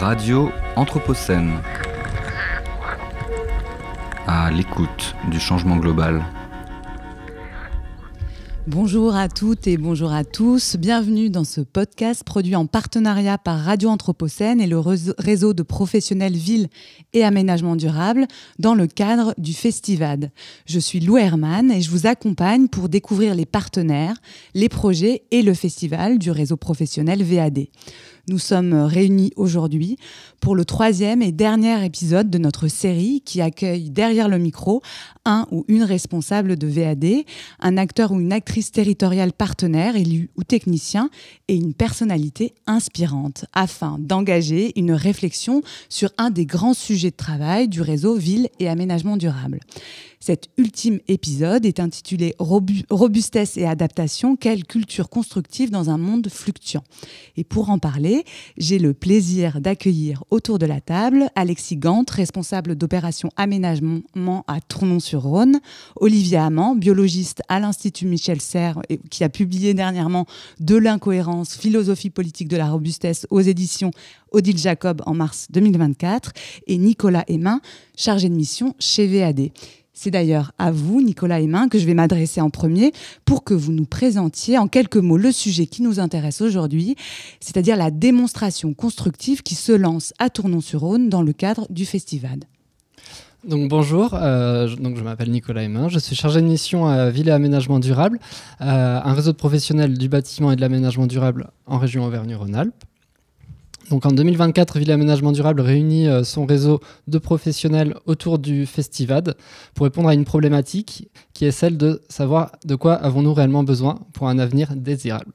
Radio Anthropocène, à l'écoute du changement global. Bonjour à toutes et bonjour à tous. Bienvenue dans ce podcast produit en partenariat par Radio Anthropocène et le réseau de professionnels ville et aménagement durable dans le cadre du Festivade. Je suis Lou Herman et je vous accompagne pour découvrir les partenaires, les projets et le festival du réseau professionnel VAD. Nous sommes réunis aujourd'hui pour le 3e et dernier épisode de notre série qui accueille derrière le micro un ou une responsable de VAD, un acteur ou une actrice territoriale partenaire, élu ou technicien et une personnalité inspirante afin d'engager une réflexion sur un des grands sujets de travail du réseau Ville et Aménagement Durable. Cet ultime épisode est intitulé « Robustesse et adaptation, quelle culture constructive dans un monde fluctuant ?» Et pour en parler, j'ai le plaisir d'accueillir autour de la table Alexis Gant, responsable d'opération aménagement à Tournon-sur-Rhône, Olivier Amand, biologiste à l'Institut Michel Serres, qui a publié dernièrement « De l'incohérence, philosophie politique de la robustesse » aux éditions Odile Jacob en mars 2024, et Nicolas Hémin, chargé de mission chez VAD. C'est d'ailleurs à vous, Nicolas Hémin, que je vais m'adresser en premier pour que vous nous présentiez en quelques mots le sujet qui nous intéresse aujourd'hui, c'est-à-dire la démonstration constructive qui se lance à Tournon-sur-Rhône dans le cadre du Festivade. Donc bonjour, je m'appelle Nicolas Hémin, je suis chargé de mission à Ville et Aménagement Durable, un réseau de professionnels du bâtiment et de l'aménagement durable en région Auvergne-Rhône-Alpes. Donc en 2024, Ville et Aménagement Durable réunit son réseau de professionnels autour du Festivade pour répondre à une problématique qui est celle de savoir de quoi avons-nous réellement besoin pour un avenir désirable.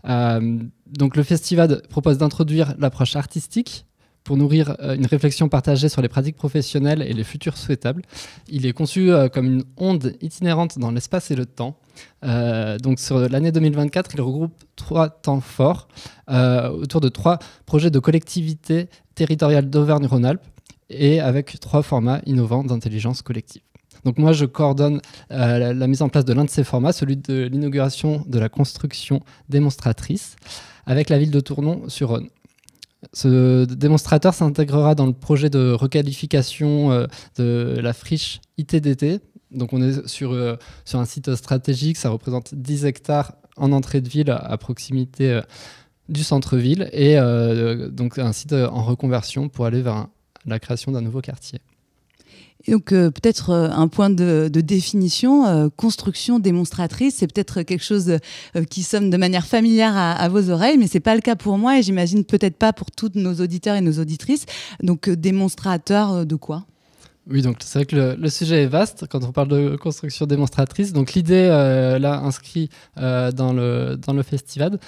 Donc le Festivade propose d'introduire l'approche artistique pour nourrir une réflexion partagée sur les pratiques professionnelles et les futurs souhaitables. Il est conçu comme une onde itinérante dans l'espace et le temps. Donc sur l'année 2024, il regroupe 3 temps forts autour de 3 projets de collectivité territoriale d'Auvergne-Rhône-Alpes et avec 3 formats innovants d'intelligence collective. Donc moi, je coordonne la mise en place de l'un de ces formats, celui de l'inauguration de la construction démonstratrice avec la ville de Tournon-sur-Rhône. Ce démonstrateur s'intégrera dans le projet de requalification de la friche ITDT. Donc on est sur un site stratégique, ça représente 10 hectares en entrée de ville à proximité du centre-ville et donc un site en reconversion pour aller vers la création d'un nouveau quartier. Et donc peut-être un point de définition, construction démonstratrice, c'est peut-être quelque chose qui sonne de manière familière à vos oreilles, mais c'est pas le cas pour moi et j'imagine peut-être pas pour tous nos auditeurs et nos auditrices. Donc démonstrateur de quoi ? Oui, donc c'est vrai que le sujet est vaste quand on parle de construction démonstratrice. Donc l'idée, là, inscrite dans le Festivade,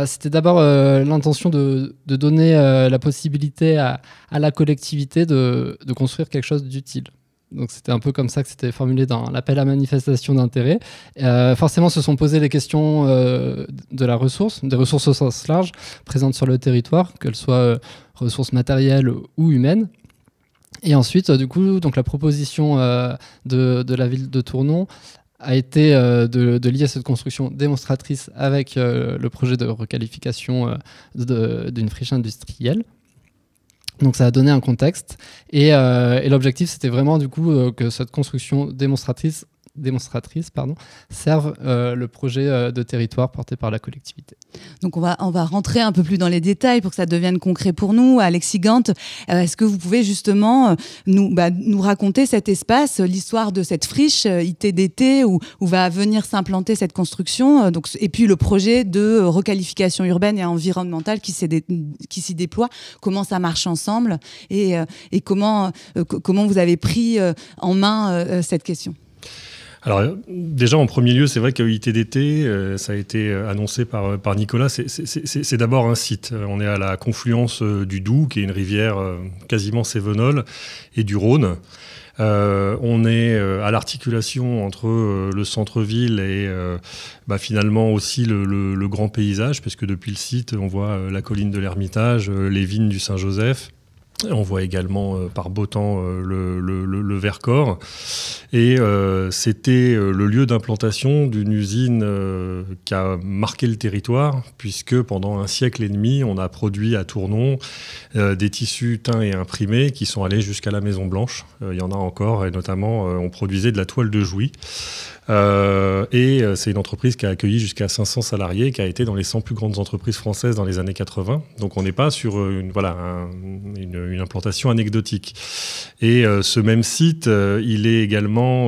c'était d'abord l'intention de donner la possibilité à la collectivité de construire quelque chose d'utile. Donc c'était un peu comme ça que c'était formulé dans l'appel à manifestation d'intérêt. Forcément, se sont posées les questions de la ressource, des ressources au sens large, présentes sur le territoire, qu'elles soient ressources matérielles ou humaines. Et ensuite, du coup, donc la proposition de la ville de Tournon a été de lier cette construction démonstratrice avec le projet de requalification d'une friche industrielle. Donc ça a donné un contexte et l'objectif, c'était vraiment du coup que cette construction démonstratrice serve le projet de territoire porté par la collectivité. Donc on va rentrer un peu plus dans les détails pour que ça devienne concret pour nous. Alexis Gant, est-ce que vous pouvez justement nous raconter cet espace, l'histoire de cette friche ITDT où va venir s'implanter cette construction, et puis le projet de requalification urbaine et environnementale qui s'y déploie, comment ça marche ensemble et comment vous avez pris en main cette question ? Alors déjà en premier lieu, c'est vrai que ITDT, ça a été annoncé par Nicolas, c'est d'abord un site. On est à la confluence du Doubs, qui est une rivière quasiment cévenole, et du Rhône. On est à l'articulation entre le centre-ville et finalement aussi le grand paysage, parce que depuis le site, on voit la colline de l'Ermitage, les vignes du Saint-Joseph. On voit également par beau temps le Vercors. Et c'était le lieu d'implantation d'une usine qui a marqué le territoire, puisque pendant un siècle et demi, on a produit à Tournon des tissus teints et imprimés qui sont allés jusqu'à la Maison Blanche. Il y en a encore, et notamment, on produisait de la toile de Jouy. C'est une entreprise qui a accueilli jusqu'à 500 salariés, qui a été dans les 100 plus grandes entreprises françaises dans les années 80. Donc on n'est pas sur une implantation anecdotique. Et ce même site, il est également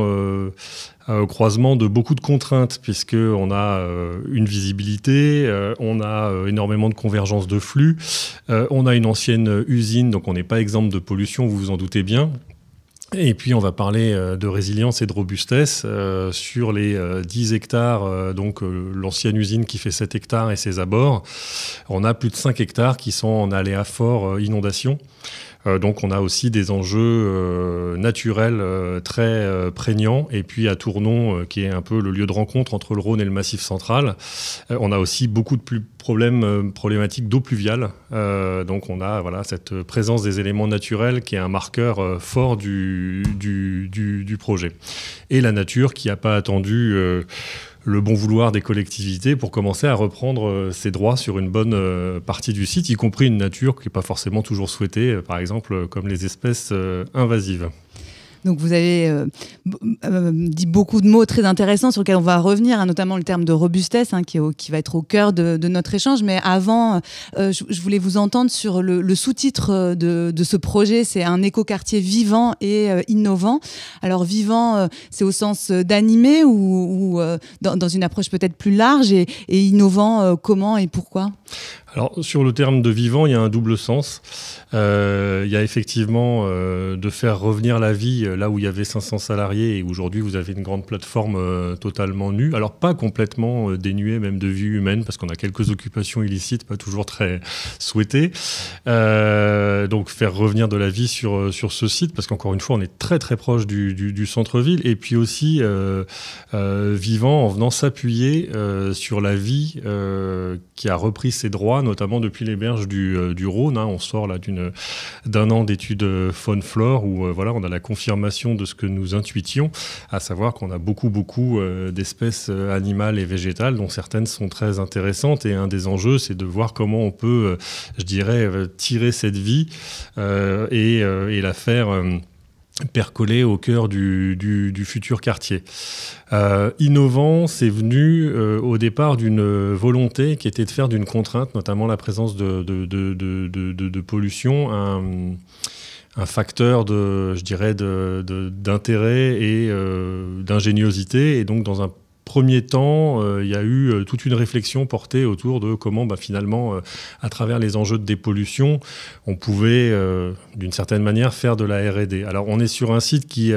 au croisement de beaucoup de contraintes, puisqu'on a une visibilité, on a énormément de convergence de flux, on a une ancienne usine, donc on n'est pas exempt de pollution, vous vous en doutez bien. Et puis on va parler de résilience et de robustesse sur les 10 hectares, donc l'ancienne usine qui fait 7 hectares et ses abords. On a plus de 5 hectares qui sont en aléa fort inondation. Donc on a aussi des enjeux naturels très prégnants. Et puis à Tournon, qui est un peu le lieu de rencontre entre le Rhône et le Massif central, on a aussi beaucoup de problématiques d'eau pluviale. Donc on a cette présence des éléments naturels qui est un marqueur fort du projet. Et la nature qui n'a pas attendu le bon vouloir des collectivités pour commencer à reprendre ses droits sur une bonne partie du site, y compris une nature qui n'est pas forcément toujours souhaitée, par exemple comme les espèces invasives. Donc vous avez dit beaucoup de mots très intéressants sur lesquels on va revenir, notamment le terme de robustesse qui va être au cœur de notre échange. Mais avant, je voulais vous entendre sur le sous-titre de ce projet. C'est un écoquartier vivant et innovant. Alors vivant, c'est au sens d'animer ou dans une approche peut-être plus large, et innovant, comment et pourquoi ? Alors, sur le terme de vivant, il y a un double sens. Il y a effectivement de faire revenir la vie là où il y avait 500 salariés et aujourd'hui vous avez une grande plateforme totalement nue. Alors, pas complètement dénuée même de vie humaine parce qu'on a quelques occupations illicites, pas toujours très souhaitées. Donc, faire revenir de la vie sur ce site parce qu'encore une fois, on est très très proche du centre-ville et puis aussi vivant en venant s'appuyer sur la vie qui a repris ses droits, notamment depuis les berges du Rhône. On sort là d'un an d'études faune-flore où on a la confirmation de ce que nous intuitions, à savoir qu'on a beaucoup d'espèces animales et végétales dont certaines sont très intéressantes et un des enjeux c'est de voir comment on peut, tirer cette vie et la faire percoler au cœur du futur quartier. Innovant, c'est venu au départ d'une volonté qui était de faire d'une contrainte, notamment la présence de pollution, un facteur d'intérêt et d'ingéniosité. Et donc, dans un premier temps, il y a eu toute une réflexion portée autour de comment finalement, à travers les enjeux de dépollution, on pouvait d'une certaine manière faire de la R&D. Alors on est sur un site qui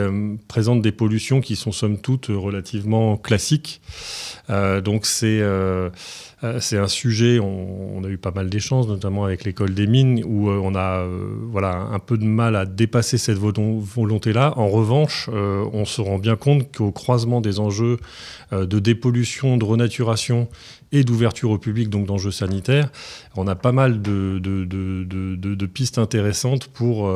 présente des pollutions qui sont somme toute relativement classiques. Donc c'est un sujet, on a eu pas mal d'échanges, notamment avec l'école des mines, où on a un peu de mal à dépasser cette volonté-là. En revanche, on se rend bien compte qu'au croisement des enjeux de dépollution, de renaturation et d'ouverture au public, donc d'enjeux sanitaires, on a pas mal de pistes intéressantes pour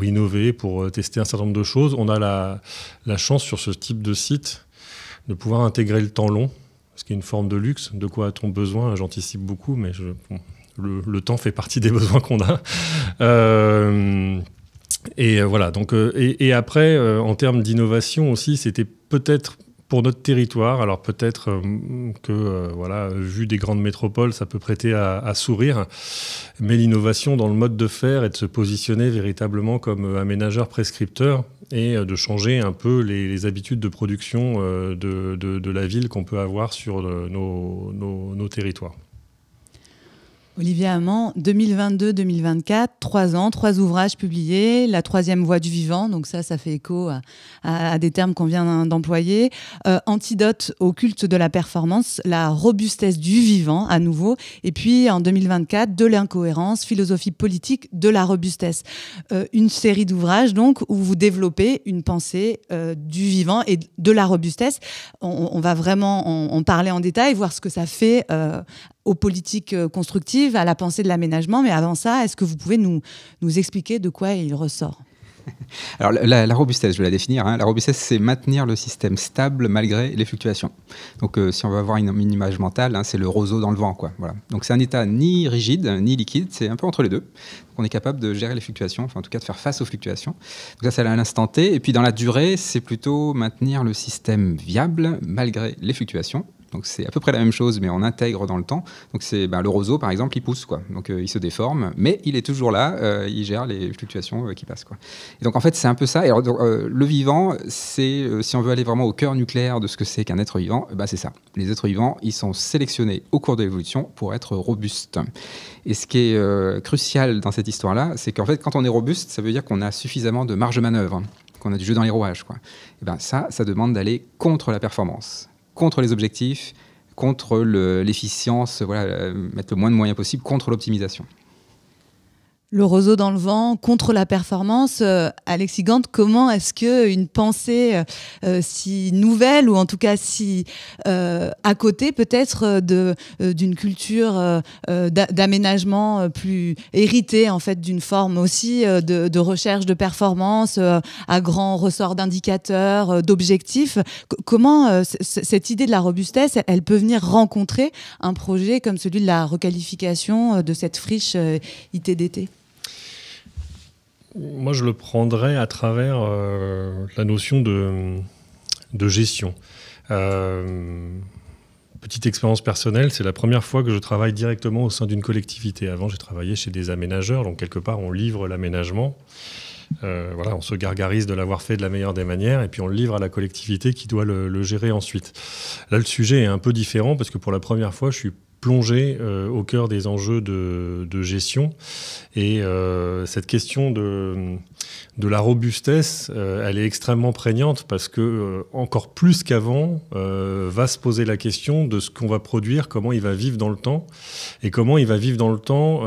innover, pour tester un certain nombre de choses. On a la chance sur ce type de site de pouvoir intégrer le temps long, ce qui est une forme de luxe. De quoi a-t-on besoin ? J'anticipe beaucoup, mais le temps fait partie des besoins qu'on a. Et après, en termes d'innovation aussi, c'était peut-être pour notre territoire, alors peut-être vu des grandes métropoles, ça peut prêter à sourire, mais l'innovation dans le mode de faire et de se positionner véritablement comme aménageur prescripteur et de changer un peu les habitudes de production de la ville qu'on peut avoir sur nos territoires. Olivier Amand, 2022-2024, 3 ans, 3 ouvrages publiés, la 3e voie du vivant, donc ça fait écho à des termes qu'on vient d'employer, antidote au culte de la performance, la robustesse du vivant à nouveau, et puis en 2024, de l'incohérence, philosophie politique de la robustesse. Une série d'ouvrages donc où vous développez une pensée du vivant et de la robustesse. On va vraiment en parler en détail, voir ce que ça fait aux politiques constructives, à la pensée de l'aménagement. Mais avant ça, est-ce que vous pouvez nous expliquer de quoi il ressort ? Alors la robustesse, je vais la définir. La robustesse, c'est maintenir le système stable malgré les fluctuations. Donc si on veut avoir une image mentale, c'est le roseau dans le vent, quoi. Voilà. Donc c'est un état ni rigide ni liquide, c'est un peu entre les deux. Donc on est capable de gérer les fluctuations, enfin en tout cas de faire face aux fluctuations. Donc ça, c'est à l'instant T. Et puis dans la durée, c'est plutôt maintenir le système viable malgré les fluctuations. Donc c'est à peu près la même chose, mais on intègre dans le temps. Donc c'est le roseau, par exemple, il pousse, quoi. Donc il se déforme, mais il est toujours là, il gère les fluctuations qui passent, quoi. Et donc en fait, c'est un peu ça. Et alors, le vivant, c'est, si on veut aller vraiment au cœur nucléaire de ce que c'est qu'un être vivant, c'est ça. Les êtres vivants, ils sont sélectionnés au cours de l'évolution pour être robustes. Et ce qui est crucial dans cette histoire-là, c'est qu'en fait, quand on est robuste, ça veut dire qu'on a suffisamment de marge de manœuvre, qu'on a du jeu dans les rouages, quoi. Et ça demande d'aller contre la performance, contre les objectifs, contre l'efficience, mettre le moins de moyens possible, contre l'optimisation. Le roseau dans le vent, contre la performance. Alexis Gant, comment est-ce qu'une pensée si nouvelle, ou en tout cas si à côté peut-être d'une culture d'aménagement plus héritée en fait d'une forme aussi de recherche de performance à grand ressort d'indicateurs, d'objectifs, comment cette idée de la robustesse, elle peut venir rencontrer un projet comme celui de la requalification de cette friche ITDT ? Moi, je le prendrais à travers la notion de gestion. Petite expérience personnelle, c'est la première fois que je travaille directement au sein d'une collectivité. Avant, j'ai travaillé chez des aménageurs, donc quelque part, on livre l'aménagement. On se gargarise de l'avoir fait de la meilleure des manières, et puis on le livre à la collectivité qui doit le gérer ensuite. Là, le sujet est un peu différent, parce que pour la première fois, je suis plongé au cœur des enjeux de gestion. Et cette question de la robustesse, elle est extrêmement prégnante parce que, encore plus qu'avant, va se poser la question de ce qu'on va produire, comment il va vivre dans le temps, et comment il va vivre dans le temps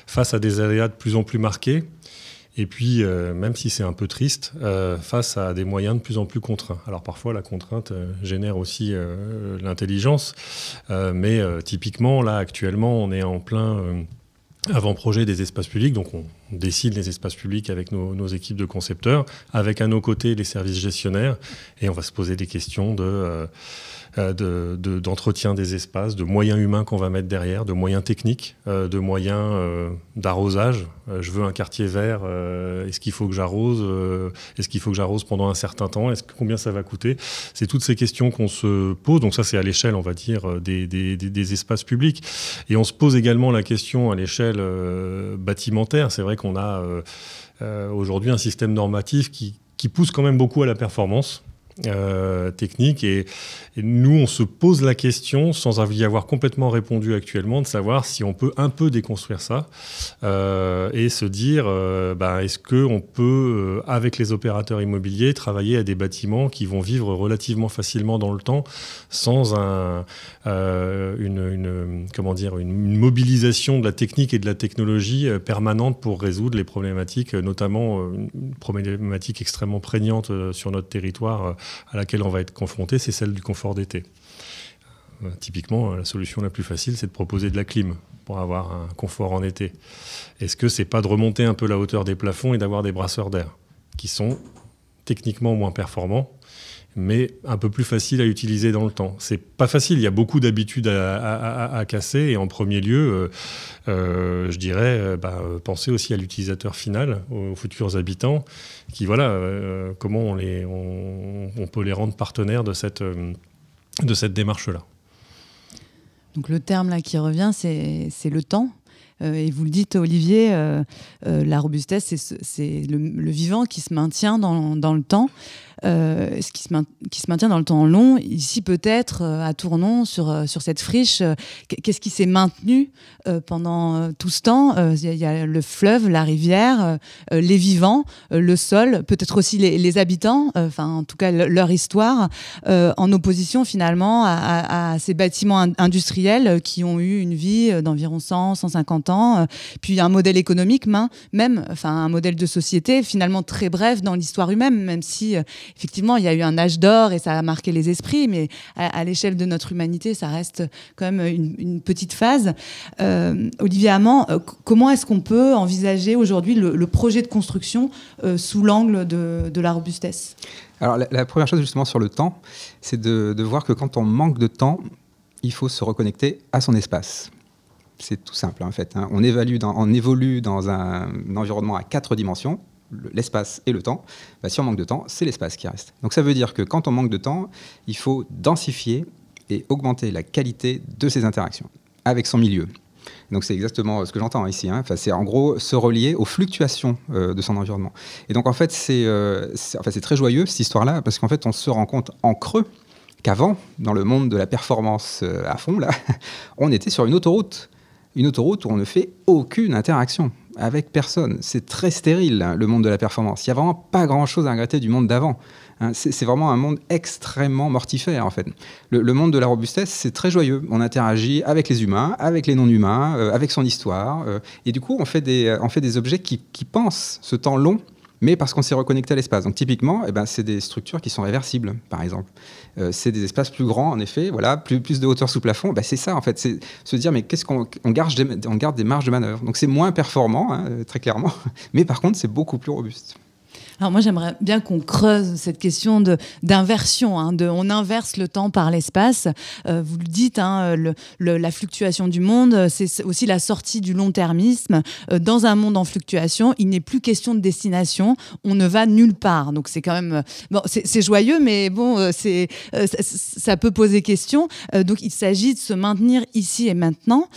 face à des aléas de plus en plus marqués. Et puis, même si c'est un peu triste, face à des moyens de plus en plus contraints. Alors parfois, la contrainte génère aussi l'intelligence, mais typiquement, là, actuellement, on est en plein avant-projet des espaces publics, donc on décide les espaces publics avec nos équipes de concepteurs, avec à nos côtés les services gestionnaires, et on va se poser des questions d'entretien des espaces, de moyens humains qu'on va mettre derrière, de moyens techniques, de moyens d'arrosage. Je veux un quartier vert, est-ce qu'il faut que j'arrose est-ce qu'il faut que j'arrose pendant un certain temps, combien ça va coûter? C'est toutes ces questions qu'on se pose, donc ça c'est à l'échelle, on va dire, des espaces publics. Et on se pose également la question à l'échelle bâtimentaire. C'est vrai qu'on a aujourd'hui un système normatif qui pousse quand même beaucoup à la performance technique, et nous on se pose la question, sans y avoir complètement répondu actuellement, de savoir si on peut un peu déconstruire ça et se dire est-ce qu'on peut avec les opérateurs immobiliers travailler à des bâtiments qui vont vivre relativement facilement dans le temps, sans une mobilisation de la technique et de la technologie permanente pour résoudre les problématiques, notamment une problématique extrêmement prégnante sur notre territoire à laquelle on va être confronté, c'est celle du confort d'été. Typiquement, la solution la plus facile, c'est de proposer de la clim pour avoir un confort en été. Est-ce que c'est pas de remonter un peu la hauteur des plafonds et d'avoir des brasseurs d'air qui sont techniquement moins performants, mais un peu plus faciles à utiliser dans le temps? C'est pas facile, il y a beaucoup d'habitudes à casser, et en premier lieu, je dirais, penser aussi à l'utilisateur final, aux futurs habitants, qui comment on peut les rendre partenaires de cette démarche-là. Donc le terme là qui revient, c'est le temps. Et vous le dites, Olivier, la robustesse, c'est le vivant qui se maintient dans le temps. Qui se maintient dans le temps long. Ici, peut-être, à Tournon, sur cette friche, qu'est-ce qui s'est maintenu pendant tout ce temps? Il y a le fleuve, la rivière, les vivants, le sol, peut-être aussi les habitants, en tout cas leur histoire, en opposition finalement à ces bâtiments industriels qui ont eu une vie d'environ 100, 150 ans, puis un modèle économique même, un modèle de société finalement très bref dans l'histoire humaine, même si effectivement, il y a eu un âge d'or et ça a marqué les esprits, mais à l'échelle de notre humanité, ça reste quand même une petite phase. Olivier Amand, comment est-ce qu'on peut envisager aujourd'hui le projet de construction sous l'angle de la robustesse ? Alors la première chose justement sur le temps, c'est de voir que quand on manque de temps, il faut se reconnecter à son espace. C'est tout simple en fait. On évolue dans un environnement à 4 dimensions, l'espace et le temps. Si on manque de temps, c'est l'espace qui reste. Donc ça veut dire que quand on manque de temps, il faut densifier et augmenter la qualité de ses interactions avec son milieu. Donc c'est exactement ce que j'entends ici. C'est en gros se relier aux fluctuations de son environnement. Et donc en fait c'est très joyeux cette histoire-là parce qu'en fait on se rend compte en creux qu'avant, dans le monde de la performance à fond, là, on était sur une autoroute où on ne fait aucune interaction avec personne. C'est très stérile, le monde de la performance. Il n'y a vraiment pas grand-chose à regretter du monde d'avant. C'est vraiment un monde extrêmement mortifère, en fait. Le monde de la robustesse, c'est très joyeux. On interagit avec les humains, avec les non-humains, avec son histoire. Et du coup, on fait des objets qui pensent ce temps long, mais parce qu'on s'est reconnecté à l'espace. Donc typiquement, c'est des structures qui sont réversibles, par exemple. C'est des espaces plus grands, en effet, voilà, plus de hauteur sous plafond. C'est ça, en fait, c'est se dire, mais qu'est-ce on garde des marges de manœuvre. Donc c'est moins performant, très clairement, mais par contre, c'est beaucoup plus robuste. Alors moi, j'aimerais bien qu'on creuse cette question d'inversion. On inverse le temps par l'espace. Vous le dites, la fluctuation du monde, c'est aussi la sortie du long-termisme. Dans un monde en fluctuation, il n'est plus question de destination. On ne va nulle part. Donc c'est quand même... c'est joyeux, mais ça peut poser question. Donc il s'agit de se maintenir ici et maintenant.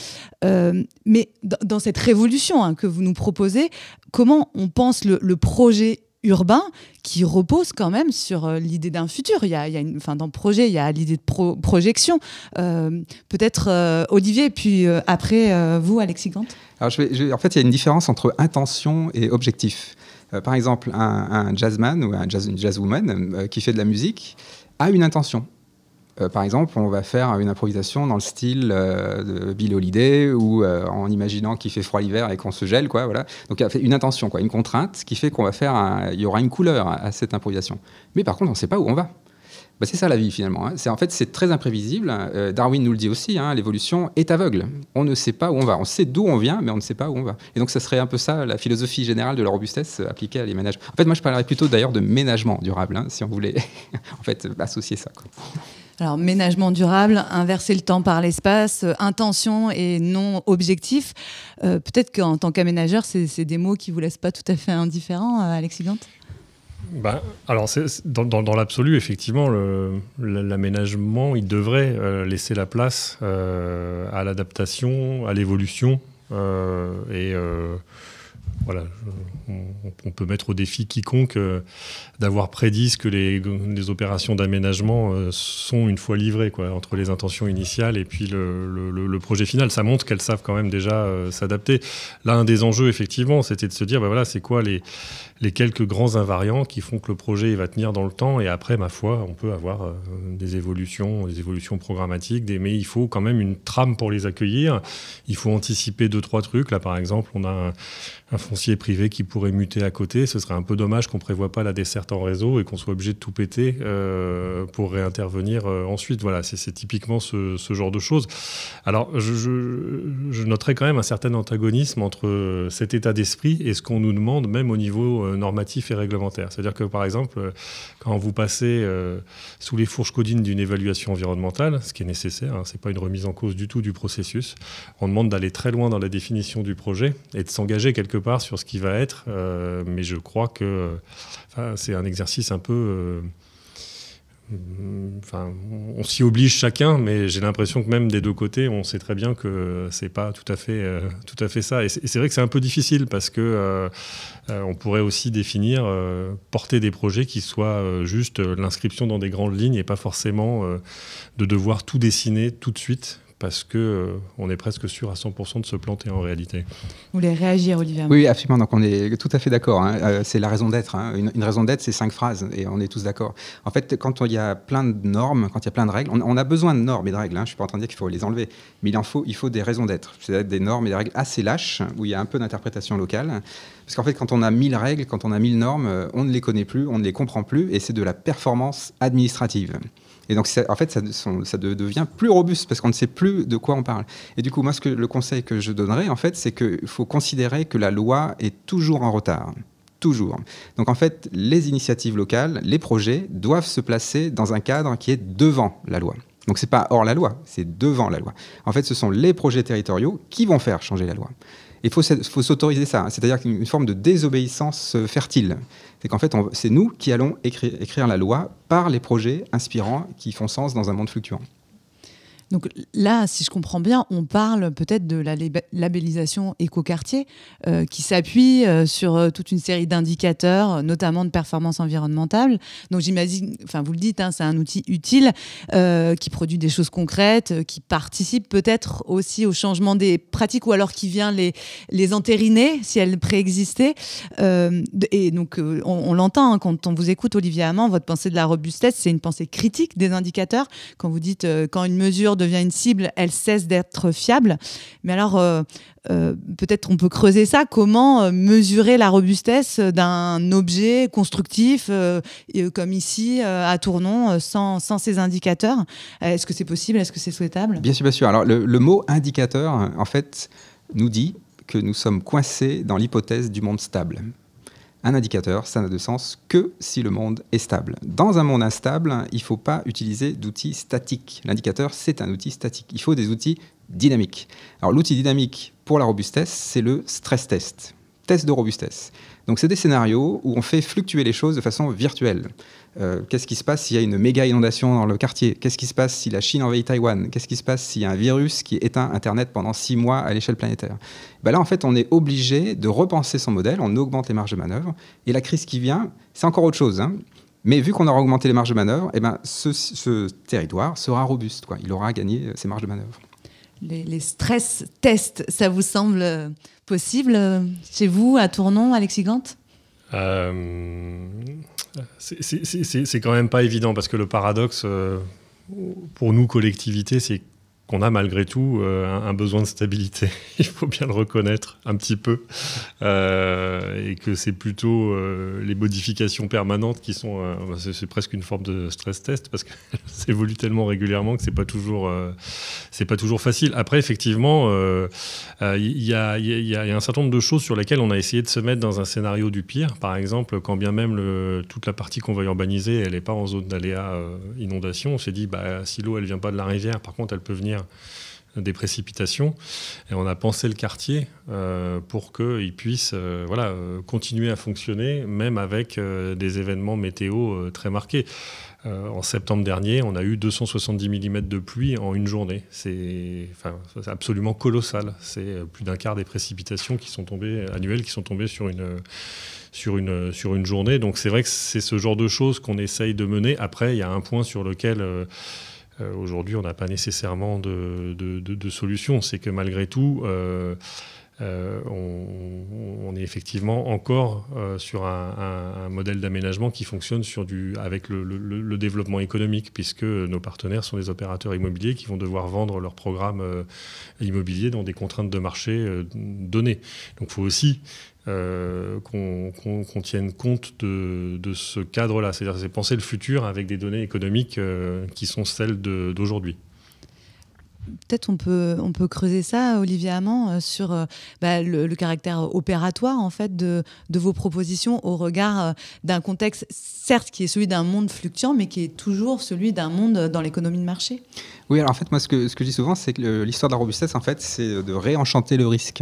Mais dans cette révolution que vous nous proposez, comment on pense le projet urbain qui repose quand même sur l'idée d'un futur. Dans le projet, il y a l'idée de projection. Peut-être Olivier, puis après vous, Alexis Gant. Alors en fait, il y a une différence entre intention et objectif. Par exemple, un jazzman ou une jazzwoman qui fait de la musique a une intention. Par exemple, on va faire une improvisation dans le style de Billie Holiday ou en imaginant qu'il fait froid l'hiver et qu'on se gèle, quoi, voilà. Donc il y a une intention, une contrainte qui fait qu'on va il y aura une couleur à cette improvisation. Mais par contre, on ne sait pas où on va. C'est ça la vie finalement. C'est très imprévisible. Darwin nous le dit aussi, l'évolution est aveugle. On ne sait pas où on va. On sait d'où on vient, mais on ne sait pas où on va. Et donc ça serait un peu ça la philosophie générale de la robustesse appliquée à l'aménagement. En fait, moi je parlerais plutôt d'ailleurs de ménagement durable, si on voulait en fait associer ça, quoi. Alors, ménagement durable, inverser le temps par l'espace, intention et non objectif. Peut-être qu'en tant qu'aménageur, c'est des mots qui ne vous laissent pas tout à fait indifférents, Alexis Gant ? Alors, dans l'absolu, effectivement, l'aménagement, il devrait laisser la place à l'adaptation, à l'évolution. Voilà, on peut mettre au défi quiconque d'avoir prédit ce que les opérations d'aménagement sont une fois livrées, entre les intentions initiales et puis le projet final. Ça montre qu'elles savent quand même déjà s'adapter. Là, un des enjeux, effectivement, c'était de se dire, c'est quoi les quelques grands invariants qui font que le projet va tenir dans le temps, et après, ma foi, on peut avoir des évolutions programmatiques, mais il faut quand même une trame pour les accueillir. Il faut anticiper 2-3 trucs. Là, par exemple, on a un foncier privé qui pourrait muter à côté. Ce serait un peu dommage qu'on ne prévoit pas la desserte en réseau et qu'on soit obligé de tout péter pour réintervenir ensuite. Voilà, c'est typiquement ce genre de choses. Alors, je noterais quand même un certain antagonisme entre cet état d'esprit et ce qu'on nous demande, même au niveau normatif et réglementaire. C'est-à-dire que, par exemple, quand vous passez sous les fourches codines d'une évaluation environnementale, ce qui est nécessaire, ce n'est pas une remise en cause du tout du processus, on demande d'aller très loin dans la définition du projet et de s'engager quelque part sur ce qui va être, mais je crois que c'est un exercice un peu... on s'y oblige chacun, mais j'ai l'impression que même des deux côtés, on sait très bien que c'est pas tout à fait ça. Et c'est vrai que c'est un peu difficile parce que on pourrait aussi définir, porter des projets qui soient juste l'inscription dans des grandes lignes et pas forcément de devoir tout dessiner tout de suite parce qu'on est presque sûr à 100% de se planter en réalité. Vous voulez réagir, Olivier? Oui, absolument. Donc on est tout à fait d'accord. C'est la raison d'être. Une raison d'être, c'est 5 phrases et on est tous d'accord. En fait, quand il y a plein de normes, quand il y a plein de règles, on a besoin de normes et de règles. Je ne suis pas en train de dire qu'il faut les enlever, mais il faut des raisons d'être. C'est-à-dire des normes et des règles assez lâches où il y a un peu d'interprétation locale. Parce qu'en fait, quand on a 1000 règles, quand on a 1000 normes, on ne les connaît plus, on ne les comprend plus et c'est de la performance administrative. Et donc, en fait, ça devient plus robuste parce qu'on ne sait plus de quoi on parle. Et du coup, moi, le conseil que je donnerais, en fait, c'est qu'il faut considérer que la loi est toujours en retard. Toujours. Donc, en fait, les initiatives locales, les projets doivent se placer dans un cadre qui est devant la loi. Donc, ce n'est pas hors la loi, c'est devant la loi. En fait, ce sont les projets territoriaux qui vont faire changer la loi. Il faut s'autoriser ça, c'est-à-dire une forme de désobéissance fertile. C'est qu'en fait, c'est nous qui allons écrire la loi par les projets inspirants qui font sens dans un monde fluctuant. Donc là, si je comprends bien, on parle peut-être de la labellisation écoquartier qui s'appuie sur toute une série d'indicateurs, notamment de performance environnementale. Donc j'imagine, enfin vous le dites, c'est un outil utile qui produit des choses concrètes, qui participe peut-être aussi au changement des pratiques ou alors qui vient les entériner si elles préexistaient. Et donc on l'entend quand on vous écoute, Olivier Hamant, votre pensée de la robustesse, c'est une pensée critique des indicateurs. Quand vous dites quand une mesure devient une cible, elle cesse d'être fiable. Mais alors, peut-être on peut creuser ça. Comment mesurer la robustesse d'un objet constructif, comme ici, à Tournon, sans ces indicateurs? Est-ce que c'est possible? Est-ce que c'est souhaitable? Bien sûr, bien sûr. Alors, le mot indicateur, en fait, nous dit que nous sommes coincés dans l'hypothèse du monde stable. Un indicateur, ça n'a de sens que si le monde est stable. Dans un monde instable, il ne faut pas utiliser d'outils statiques. L'indicateur, c'est un outil statique. Il faut des outils dynamiques. Alors, l'outil dynamique pour la robustesse, c'est le stress test. Test de robustesse. Donc, c'est des scénarios où on fait fluctuer les choses de façon virtuelle. Qu'est-ce qui se passe s'il y a une méga inondation dans le quartier? Qu'est-ce qui se passe si la Chine envahit Taïwan? Qu'est-ce qui se passe s'il y a un virus qui éteint Internet pendant 6 mois à l'échelle planétaire? Là, en fait, on est obligé de repenser son modèle, on augmente les marges de manœuvre. Et la crise qui vient, c'est encore autre chose. Mais vu qu'on aura augmenté les marges de manœuvre, ce territoire sera robuste. Il aura gagné ses marges de manœuvre. Les stress tests, ça vous semble possible chez vous, à Tournon, Alexis Gant? C'est quand même pas évident parce que le paradoxe pour nous, collectivité, c'est qu'on a malgré tout un besoin de stabilité. Il faut bien le reconnaître un petit peu. Et que c'est plutôt les modifications permanentes qui sont... c'est presque une forme de stress test parce que ça évolue tellement régulièrement que c'est pas toujours facile. Après, effectivement, il y a un certain nombre de choses sur lesquelles on a essayé de se mettre dans un scénario du pire. Par exemple, quand bien même toute la partie qu'on va urbaniser, elle n'est pas en zone d'aléa inondation, on s'est dit, si l'eau elle vient pas de la rivière, par contre, elle peut venir des précipitations, et on a pensé le quartier pour qu'il puisse continuer à fonctionner, même avec des événements météo très marqués. En septembre dernier, on a eu 270 mm de pluie en une journée. C'est absolument colossal. C'est plus d'un quart des précipitations annuelles qui sont tombées sur une journée. Donc c'est vrai que c'est ce genre de choses qu'on essaye de mener. Après, il y a un point sur lequel... aujourd'hui, on n'a pas nécessairement de solution. C'est que malgré tout, on est effectivement encore sur un modèle d'aménagement qui fonctionne avec le développement économique, puisque nos partenaires sont des opérateurs immobiliers qui vont devoir vendre leurs programmes immobiliers dans des contraintes de marché données. Donc il faut aussi qu'on tienne compte de ce cadre-là. C'est penser le futur avec des données économiques qui sont celles d'aujourd'hui. Peut-être on peut creuser ça, Olivier Hamant, sur le caractère opératoire en fait de vos propositions au regard d'un contexte, certes, qui est celui d'un monde fluctuant, mais qui est toujours celui d'un monde dans l'économie de marché. Oui, alors en fait, moi, ce que je dis souvent, c'est que l'histoire de la robustesse, en fait, c'est de réenchanter le risque.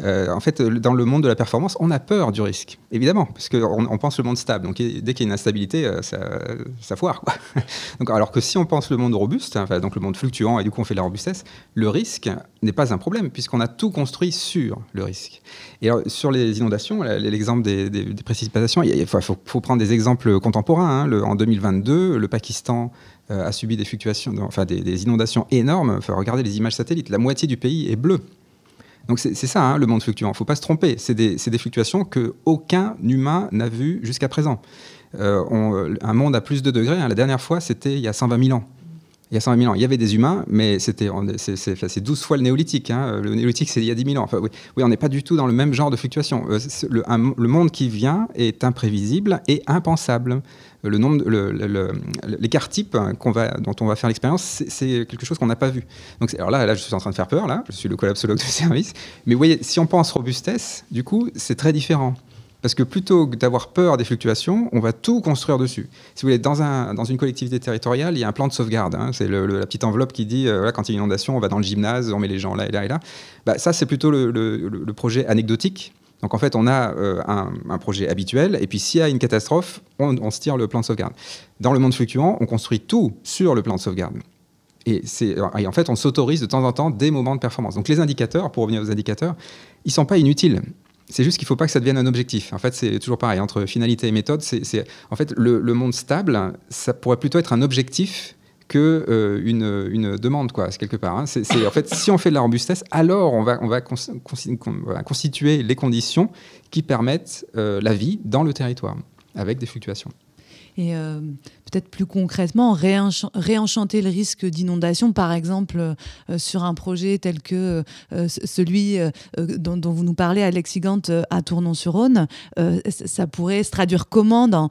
En fait, dans le monde de la performance, on a peur du risque, évidemment, parce qu'on pense le monde stable. Donc, dès qu'il y a une instabilité, ça foire, quoi. Donc, alors que si on pense le monde robuste, enfin, donc le monde fluctuant, et du coup on fait de la robustesse, le risque n'est pas un problème, puisqu'on a tout construit sur le risque. Et alors, sur les inondations, l'exemple des précipitations, il faut prendre des exemples contemporains. En 2022, le Pakistan a subi des fluctuations, enfin des inondations énormes. Enfin, regardez les images satellites, la moitié du pays est bleu. Donc c'est ça, le monde fluctuant. Il ne faut pas se tromper. C'est des fluctuations qu'aucun humain n'a vues jusqu'à présent. Un monde à plus de degrés, la dernière fois, c'était il y a 120 000 ans. Il y a 120 000 ans, il y avait des humains, mais c'est 12 fois le néolithique. Le néolithique, c'est il y a 10 000 ans. Enfin, oui, on n'est pas du tout dans le même genre de fluctuation. Le monde qui vient est imprévisible et impensable. L'écart type dont on va faire l'expérience, c'est quelque chose qu'on n'a pas vu. Donc, alors là, je suis en train de faire peur, là. Je suis le collapsologue de service. Mais vous voyez, si on pense robustesse, du coup, c'est très différent. Parce que plutôt que d'avoir peur des fluctuations, on va tout construire dessus. Si vous voulez, dans une collectivité territoriale, il y a un plan de sauvegarde. C'est la petite enveloppe qui dit, quand il y a une inondation, on va dans le gymnase, on met les gens là et là et là. Ça, c'est plutôt le projet anecdotique. Donc en fait, on a un projet habituel, et puis s'il y a une catastrophe, on se tire le plan de sauvegarde. Dans le monde fluctuant, on construit tout sur le plan de sauvegarde. Et en fait, on s'autorise de temps en temps des moments de performance. Donc les indicateurs, pour revenir aux indicateurs, ils ne sont pas inutiles. C'est juste qu'il ne faut pas que ça devienne un objectif. En fait, c'est toujours pareil. Entre finalité et méthode, en fait, le monde stable, ça pourrait plutôt être un objectif qu'une demande, quoi, quelque part. En fait, si on fait de la robustesse, alors on va constituer les conditions qui permettent la vie dans le territoire, avec des fluctuations. Et peut-être plus concrètement, réenchanter le risque d'inondation, par exemple, sur un projet tel que celui dont vous nous parlez, Alex Sigant, à Tournon-sur-Rhône, ça pourrait se traduire comment dans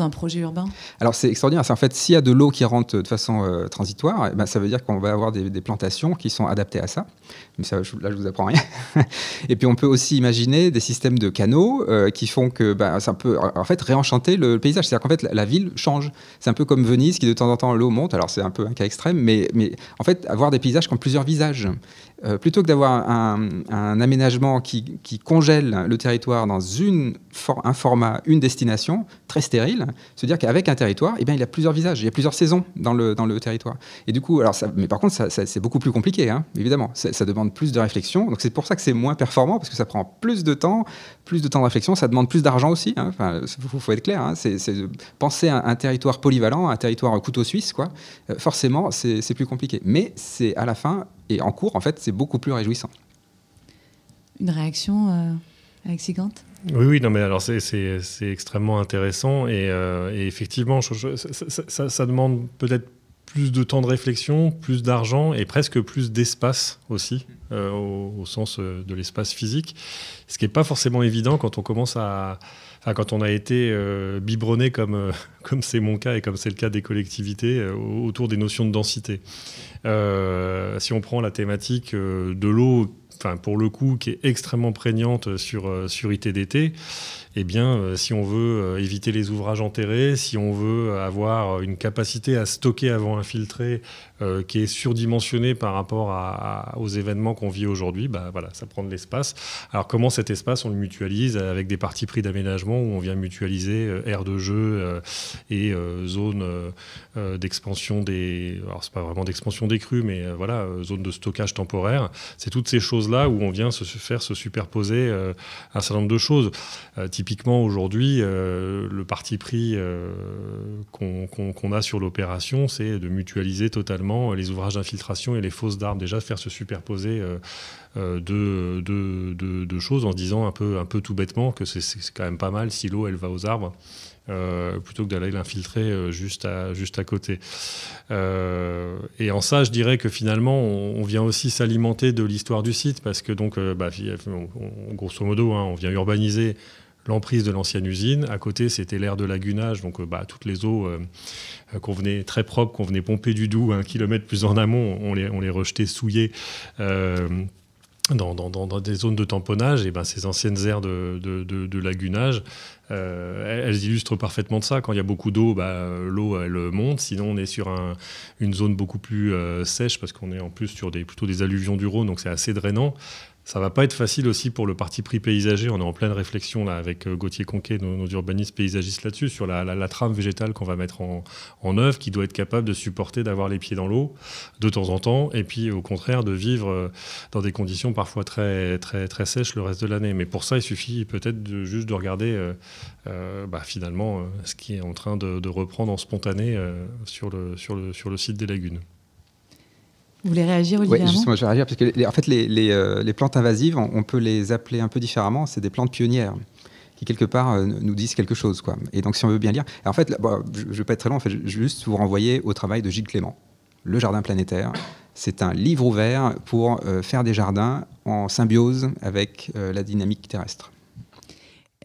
un projet urbain ? Alors, c'est extraordinaire. En fait, s'il y a de l'eau qui rentre de façon transitoire, ça veut dire qu'on va avoir des plantations qui sont adaptées à ça. Mais ça, là, je vous apprends rien. Et puis, on peut aussi imaginer des systèmes de canaux qui font que ça peut, en fait, réenchanter le paysage. C'est-à-dire qu'en fait, la ville change. C'est un peu comme Venise qui de temps en temps l'eau monte. Alors c'est un peu un cas extrême, mais en fait avoir des paysages qui ont plusieurs visages. Plutôt que d'avoir un aménagement qui congèle le territoire dans un format, une destination très stérile, se dire qu'avec un territoire, il y a plusieurs visages, il y a plusieurs saisons dans le territoire. Et du coup, mais par contre, c'est beaucoup plus compliqué, évidemment. Ça demande plus de réflexion. Donc c'est pour ça que c'est moins performant, parce que ça prend plus de temps de réflexion. Ça demande plus d'argent aussi. Enfin, faut être clair. C'est penser à un territoire polyvalent, un territoire couteau suisse, quoi. Forcément, c'est plus compliqué. Mais c'est à la fin et en cours, en fait, c'est beaucoup plus réjouissant. Une réaction, Alex Sigant ? Oui, non, mais alors c'est extrêmement intéressant et effectivement, ça demande peut-être plus de temps de réflexion, plus d'argent et presque plus d'espace aussi, au sens de l'espace physique, ce qui n'est pas forcément évident quand on commence quand on a été biberonné comme c'est mon cas et comme c'est le cas des collectivités autour des notions de densité. Si on prend la thématique de l'eau, pour le coup, qui est extrêmement prégnante sur ITDT, eh bien, si on veut éviter les ouvrages enterrés, si on veut avoir une capacité à stocker avant infiltrer qui est surdimensionnée par rapport aux événements qu'on vit aujourd'hui, voilà, ça prend de l'espace. Alors comment cet espace, on le mutualise avec des parties pris d'aménagement où on vient mutualiser aires de jeu et zones d'expansion alors c'est pas vraiment d'expansion des crues, mais voilà, zones de stockage temporaire. C'est toutes ces choses-là où on vient se superposer un certain nombre de choses. Typiquement, aujourd'hui, le parti pris qu'on a sur l'opération, c'est de mutualiser totalement les ouvrages d'infiltration et les fosses d'arbres. Déjà, faire se superposer deux choses en se disant un peu tout bêtement que c'est quand même pas mal si l'eau, elle va aux arbres. Plutôt que d'aller l'infiltrer juste à côté. Et en ça, je dirais que finalement, on vient aussi s'alimenter de l'histoire du site, parce que donc, grosso modo, on vient urbaniser l'emprise de l'ancienne usine. À côté, c'était l'aire de lagunage, donc toutes les eaux très propres, qu'on venait pomper du Doubs 1 kilomètre plus en amont, on les rejetait souillées dans des zones de tamponnage. Et ces anciennes aires de lagunage, elles illustrent parfaitement de ça. Quand il y a beaucoup d'eau, l'eau elle monte. Sinon, on est sur une zone beaucoup plus sèche parce qu'on est en plus sur plutôt des alluvions du Rhône, donc c'est assez drainant. Ça va pas être facile aussi pour le parti pris paysager. On est en pleine réflexion là, avec Gauthier Conquet, nos urbanistes paysagistes là-dessus, sur la trame végétale qu'on va mettre en œuvre, qui doit être capable de supporter d'avoir les pieds dans l'eau de temps en temps, et puis au contraire de vivre dans des conditions parfois très, très, très sèches le reste de l'année. Mais pour ça, il suffit peut-être juste de regarder finalement ce qui est en train de reprendre en spontané sur le site des lagunes. Vous voulez réagir, Olivier? Oui, justement, je vais réagir parce que en fait, les plantes invasives, on peut les appeler un peu différemment. C'est des plantes pionnières qui, quelque part, nous disent quelque chose, quoi. Et donc, si on veut bien lire... Alors, en fait, je ne vais pas être très long, en fait, je vais juste vous renvoyer au travail de Gilles Clément. Le Jardin planétaire, c'est un livre ouvert pour faire des jardins en symbiose avec la dynamique terrestre.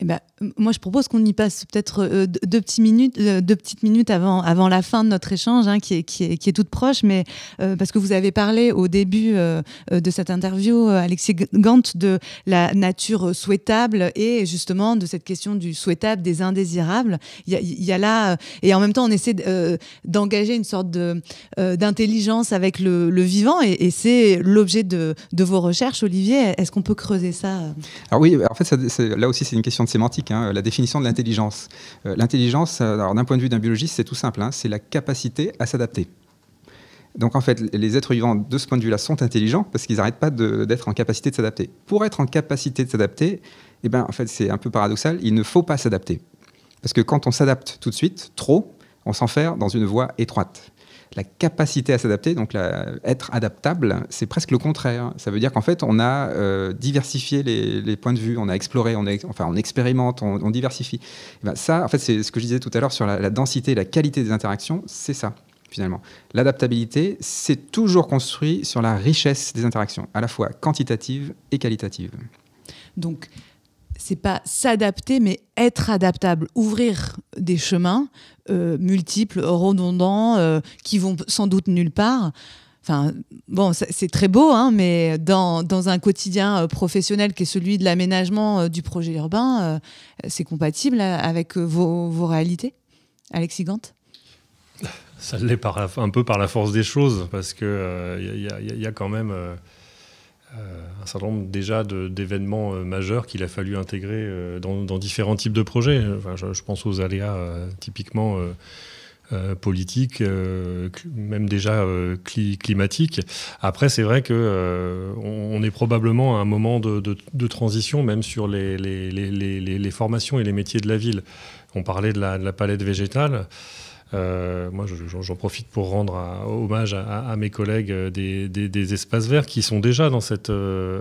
Eh ben, moi, je propose qu'on y passe peut-être deux petites minutes avant la fin de notre échange, qui est toute proche, mais parce que vous avez parlé au début de cette interview, Alexis Gant, de la nature souhaitable et justement de cette question du souhaitable, des indésirables. Il y a là, et en même temps, on essaie d'engager une sorte d'intelligence avec le vivant, et c'est l'objet de vos recherches, Olivier. Est-ce qu'on peut creuser ça? Alors oui, en fait, là aussi, c'est une question de sémantique, la définition de l'intelligence. L'intelligence, alors, d'un point de vue d'un biologiste, c'est tout simple, c'est la capacité à s'adapter. Donc en fait, les êtres vivants, de ce point de vue-là, sont intelligents parce qu'ils n'arrêtent pas d'être en capacité de s'adapter. Pour être en capacité de s'adapter, en fait, c'est un peu paradoxal, il ne faut pas s'adapter. Parce que quand on s'adapte tout de suite, trop, on s'enferme dans une voie étroite. La capacité à s'adapter, donc être adaptable, c'est presque le contraire. Ça veut dire qu'en fait, on a diversifié les points de vue, on a exploré, on expérimente, on diversifie. Ça, en fait, c'est ce que je disais tout à l'heure sur la densité et la qualité des interactions, c'est ça, finalement. L'adaptabilité, c'est toujours construit sur la richesse des interactions, à la fois quantitative et qualitative. Donc, c'est pas s'adapter, mais être adaptable, ouvrir des chemins multiples, redondants, qui vont sans doute nulle part. Enfin, bon, c'est très beau, mais dans un quotidien professionnel qui est celui de l'aménagement du projet urbain, c'est compatible avec vos réalités, Alexis Gant? Ça l'est un peu par la force des choses, parce qu'il y a quand même... un certain nombre déjà d'événements majeurs qu'il a fallu intégrer dans différents types de projets. Enfin, je pense aux aléas typiquement politiques, même déjà climatiques. Après, c'est vrai qu'on est probablement à un moment de transition, même sur les formations et les métiers de la ville. On parlait de la palette végétale. Moi, j'en profite pour rendre hommage à mes collègues des espaces verts qui sont déjà dans cette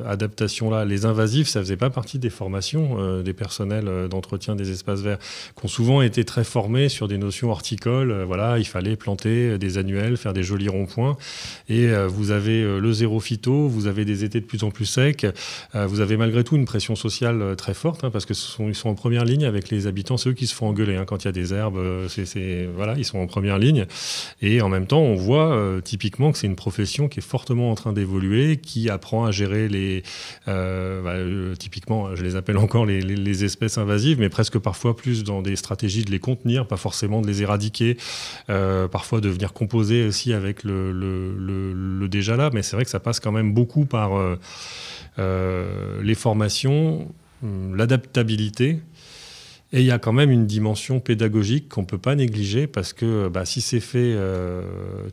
adaptation-là. Les invasifs, ça faisait pas partie des formations des personnels d'entretien des espaces verts, qui ont souvent été très formés sur des notions horticoles. Il fallait planter des annuels, faire des jolis ronds-points. Et vous avez le zéro phyto, vous avez des étés de plus en plus secs. Vous avez malgré tout une pression sociale très forte, parce que ils sont en première ligne avec les habitants, ceux qui se font engueuler quand il y a des herbes. Ils sont en première ligne, et en même temps on voit typiquement que c'est une profession qui est fortement en train d'évoluer, qui apprend à gérer typiquement je les appelle encore les espèces invasives, mais presque parfois plus dans des stratégies de les contenir, pas forcément de les éradiquer, parfois de venir composer aussi avec le déjà là, mais c'est vrai que ça passe quand même beaucoup par les formations, l'adaptabilité. Et il y a quand même une dimension pédagogique qu'on ne peut pas négliger, parce que si c'est fait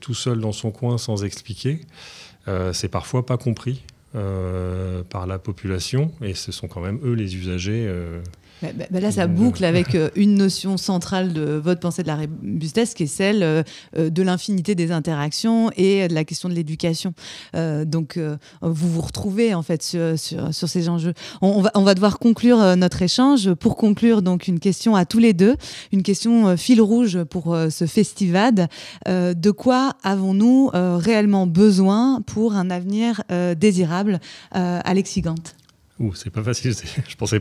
tout seul dans son coin sans expliquer, c'est parfois pas compris par la population, et ce sont quand même eux les usagers. Là, ça boucle avec une notion centrale de votre pensée de la robustesse, qui est celle de l'infinité des interactions et de la question de l'éducation. Donc, vous vous retrouvez en fait sur ces enjeux. On va devoir conclure notre échange. Pour conclure, donc, une question à tous les deux, une question fil rouge pour ce festival. De quoi avons-nous réellement besoin pour un avenir désirable, Alexis Gant? C'est pas facile. Je pensais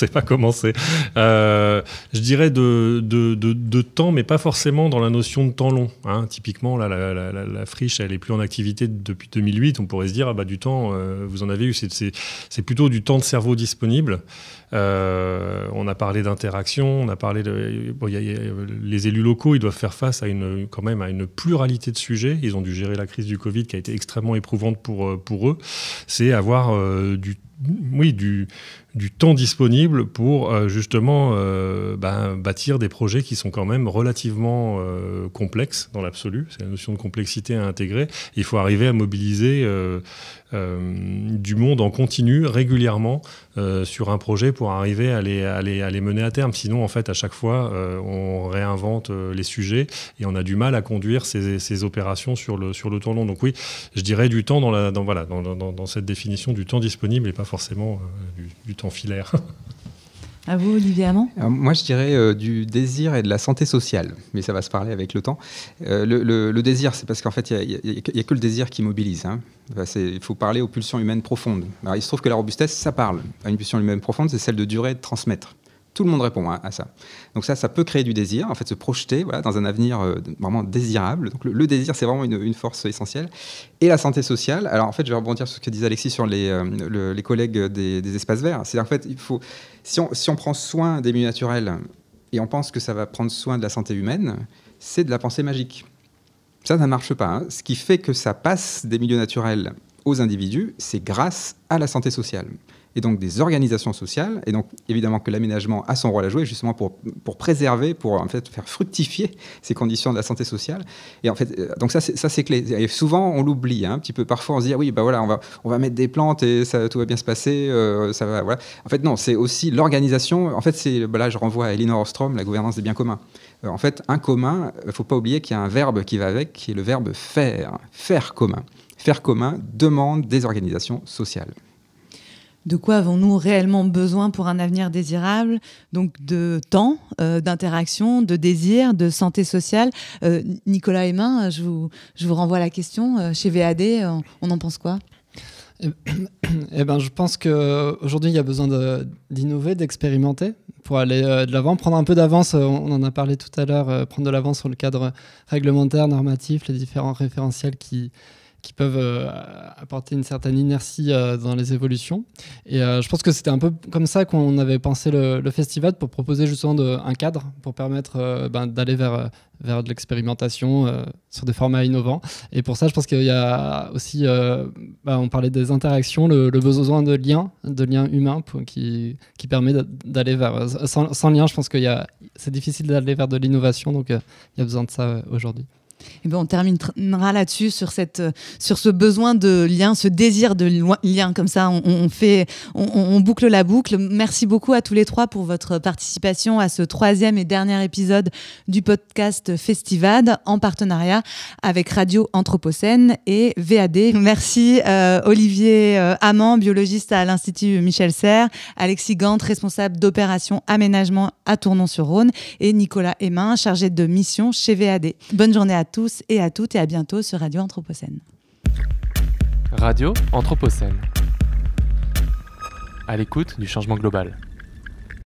pas commencer. Je dirais de temps, mais pas forcément dans la notion de temps long. Hein. Typiquement, là, la friche, elle est plus en activité depuis 2008. On pourrait se dire, du temps, vous en avez eu. C'est plutôt du temps de cerveau disponible. On a parlé d'interaction, on a parlé les élus locaux, ils doivent faire face quand même à une pluralité de sujets. Ils ont dû gérer la crise du Covid qui a été extrêmement éprouvante pour eux. C'est avoir du temps disponible pour justement bâtir des projets qui sont quand même relativement complexes dans l'absolu. C'est la notion de complexité à intégrer. Il faut arriver à mobiliser du monde en continu régulièrement sur un projet pour arriver à les mener à terme. Sinon, en fait, à chaque fois, on réinvente les sujets et on a du mal à conduire ces opérations sur le temps long. Donc oui, je dirais du temps dans cette définition du temps disponible et pas forcément du temps filaire. À vous, Olivier Hamon ? Alors, moi, je dirais du désir et de la santé sociale, mais ça va se parler avec le temps. Le désir, c'est parce qu'en fait, il n'y a que le désir qui mobilise. Hein. Il faut parler aux pulsions humaines profondes. Alors, il se trouve que la robustesse, ça parle à une pulsion humaine profonde, c'est celle de durer et de transmettre. Tout le monde répond à ça. Donc ça peut créer du désir, en fait, se projeter dans un avenir vraiment désirable. Donc le désir, c'est vraiment une force essentielle. Et la santé sociale, alors en fait, je vais rebondir sur ce que disait Alexis sur les collègues des espaces verts. C'est en fait, si on prend soin des milieux naturels et on pense que ça va prendre soin de la santé humaine, c'est de la pensée magique. Ça ne marche pas. Hein. Ce qui fait que ça passe des milieux naturels aux individus, c'est grâce à la santé sociale. Et donc des organisations sociales, et donc évidemment que l'aménagement a son rôle à jouer justement pour préserver, pour en fait faire fructifier ces conditions de la santé sociale. Et en fait, donc ça c'est clé. Et souvent on l'oublie un petit peu. Parfois on se dit on va mettre des plantes et tout va bien se passer. Ça va, voilà. En fait non, c'est aussi l'organisation. En fait là je renvoie à Elinor Ostrom, la gouvernance des biens communs. En fait un commun, il ne faut pas oublier qu'il y a un verbe qui va avec, qui est le verbe faire. Faire commun. Faire commun demande des organisations sociales. De quoi avons-nous réellement besoin pour un avenir désirable ? Donc de temps, d'interaction, de désir, de santé sociale. Nicolas Hémin, je vous renvoie la question. Chez VAD, on en pense quoi ? Je pense qu'aujourd'hui, il y a besoin d'innover, d'expérimenter pour aller de l'avant, prendre un peu d'avance. On en a parlé tout à l'heure, prendre de l'avance sur le cadre réglementaire, normatif, les différents référentiels qui peuvent apporter une certaine inertie dans les évolutions. Et je pense que c'était un peu comme ça qu'on avait pensé le festival, pour proposer justement un cadre pour permettre d'aller vers de l'expérimentation sur des formats innovants. Et pour ça, je pense qu'il y a aussi, on parlait des interactions, le besoin de liens humains qui permet d'aller vers... Sans lien, je pense que c'est difficile d'aller vers de l'innovation, donc il y a besoin de ça aujourd'hui. Et on terminera là-dessus sur ce besoin de lien, ce désir de lien. Comme ça, on boucle la boucle. Merci beaucoup à tous les trois pour votre participation à ce 3e et dernier épisode du podcast Festivad en partenariat avec Radio Anthropocène et VAD. Merci Olivier Hamon, biologiste à l'Institut Michel Serres, Alexis Gant, responsable d'opération aménagement à Tournon-sur-Rhône, et Nicolas Hémin, chargé de mission chez VAD. Bonne journée à tous et à toutes, et à bientôt sur Radio Anthropocène. Radio Anthropocène. À l'écoute du changement global.